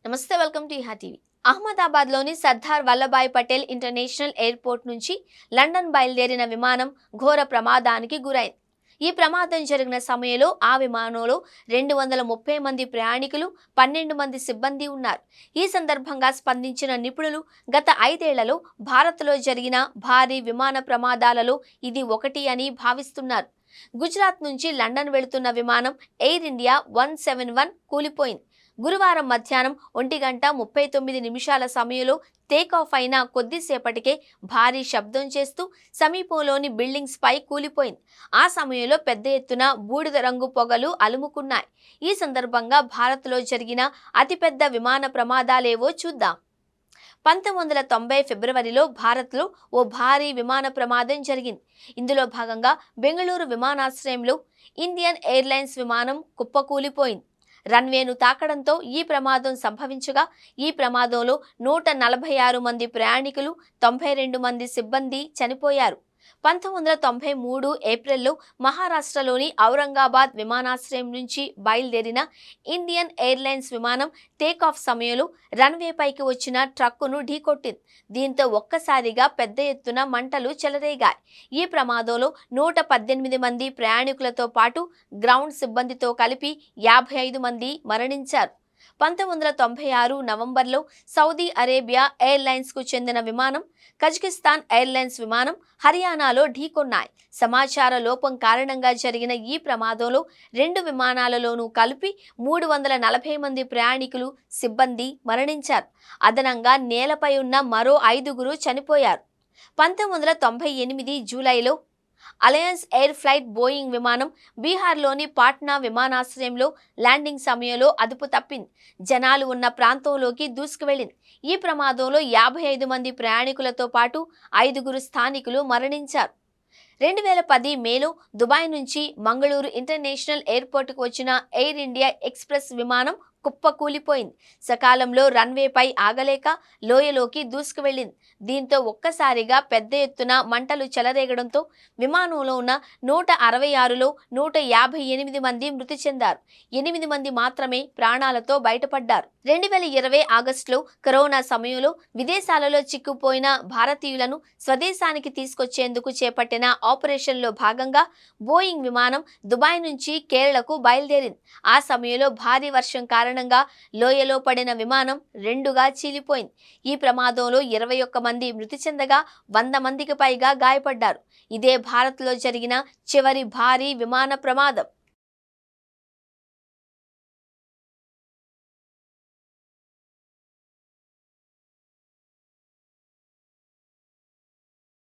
నమస్తే, welcome to ఇహా TV. అహ్మదాబాద్లోని సర్దార్ వల్లభాయ్ పటేల్ ఇంటర్నేషనల్ ఎయిర్పోర్ట్ నుంచి లండన్ బయలుదేరిన విమానం ఘోర ప్రమాదానికి గురైంది. ఈ ప్రమాదం జరిగిన సమయంలో ఆ విమానంలో 230 మంది ప్రయాణికులు, 12 మంది సిబ్బంది ఉన్నారు. ఈ సందర్భంగా స్పందించిన నిపుణులు గత 5 ఏళ్లలో భారత్లో జరిగిన భారీ విమాన ప్రమాదాలలో ఇది ఒకటి అని భావిస్తున్నారు. గుజరాత్ నుంచి లండన్ వెళుతున్న విమానం ఎయిర్ ఇండియా 171 కూలిపోయింది. గురువారం మధ్యాహ్నం 1:39 సమయంలో టేకాఫ్ అయిన కొద్దిసేపటికే భారీ శబ్దం చేస్తూ సమీపంలోని బిల్డింగ్స్ పై కూలిపోయింది. ఆ సమయంలో పెద్ద ఎత్తున బూడిద రంగు పొగలు అలుముకున్నాయి. ఈ సందర్భంగా భారత్లో జరిగిన అతిపెద్ద విమాన ప్రమాదాలేవో చూద్దాం. 1990 ఫిబ్రవరిలో భారత్లో ఓ భారీ విమాన ప్రమాదం జరిగింది. ఇందులో భాగంగా బెంగళూరు విమానాశ్రయంలో ఇండియన్ ఎయిర్లైన్స్ విమానం కుప్పకూలిపోయింది. రన్వేను తాకడంతో ఈ ప్రమాదం సంభవించగా ఈ ప్రమాదంలో 146 మంది ప్రయాణికులు, 92 మంది సిబ్బంది చనిపోయారు. 1993 ఏప్రిల్లో మహారాష్ట్రలోని ఔరంగాబాద్ విమానాశ్రయం నుంచి బయలుదేరిన ఇండియన్ ఎయిర్లైన్స్ విమానం టేకాఫ్ సమయంలో రన్వే పైకి వచ్చిన ట్రక్కును ఢీకొట్టింది. దీంతో ఒక్కసారిగా పెద్ద ఎత్తున మంటలు చెలరేగాయి. ఈ ప్రమాదంలో 118 మంది ప్రయాణికులతో పాటు గ్రౌండ్ సిబ్బందితో కలిపి 55 మంది మరణించారు. 1996 నవంబర్లో సౌదీ అరేబియా ఎయిర్లైన్స్కు చెందిన విమానం, కజకిస్తాన్ ఎయిర్లైన్స్ విమానం హర్యానాలో ఢీకొన్నాయి. సమాచార లోపం కారణంగా జరిగిన ఈ ప్రమాదంలో 2 విమానాలలోనూ కలిపి 340 మంది ప్రయాణికులు, సిబ్బంది మరణించారు. అదనంగా నేలపై ఉన్న మరో 5గురు చనిపోయారు. 1998 జూలైలో అలయన్స్ ఎయిర్ ఫ్లైట్ బోయింగ్ విమానం బీహార్లోని పాట్నా విమానాశ్రయంలో ల్యాండింగ్ సమయంలో అదుపు తప్పింది. జనాలు ఉన్న ప్రాంతంలోకి దూసుకువెళ్లింది. ఈ ప్రమాదంలో 55 మంది ప్రయాణికులతో పాటు 5గురు స్థానికులు మరణించారు. 2010 మేలో దుబాయ్ నుంచి మంగళూరు ఇంటర్నేషనల్ ఎయిర్పోర్టుకు వచ్చిన ఎయిర్ ఇండియా ఎక్స్ప్రెస్ విమానం కుప్పకూలిపోయింది. సకాలంలో రన్వేపై ఆగలేక లోయలోకి దూసుకువెళ్లింది. దీంతో ఒక్కసారిగా పెద్ద ఎత్తున మంటలు చెలరేగడంతో విమానంలో ఉన్న 166లో 158 మంది మృతి చెందారు. 8 మంది మాత్రమే ప్రాణాలతో బయటపడ్డారు. 2020 ఆగస్టులో కరోనా సమయంలో విదేశాలలో చిక్కుపోయిన భారతీయులను స్వదేశానికి తీసుకొచ్చేందుకు చేపట్టిన ఆపరేషన్లో భాగంగా బోయింగ్ విమానం దుబాయ్ నుంచి కేరళకు బయలుదేరింది. ఆ సమయంలో భారీ వర్షం కారణంగా లోయలో పడిన విమానం 2గా చీలిపోయింది. ఈ ప్రమాదంలో 21 మంది మృతి చెందగా 100 మందికి పైగా గాయపడ్డారు. ఇదే భారత్లో జరిగిన చివరి భారీ విమాన ప్రమాదం.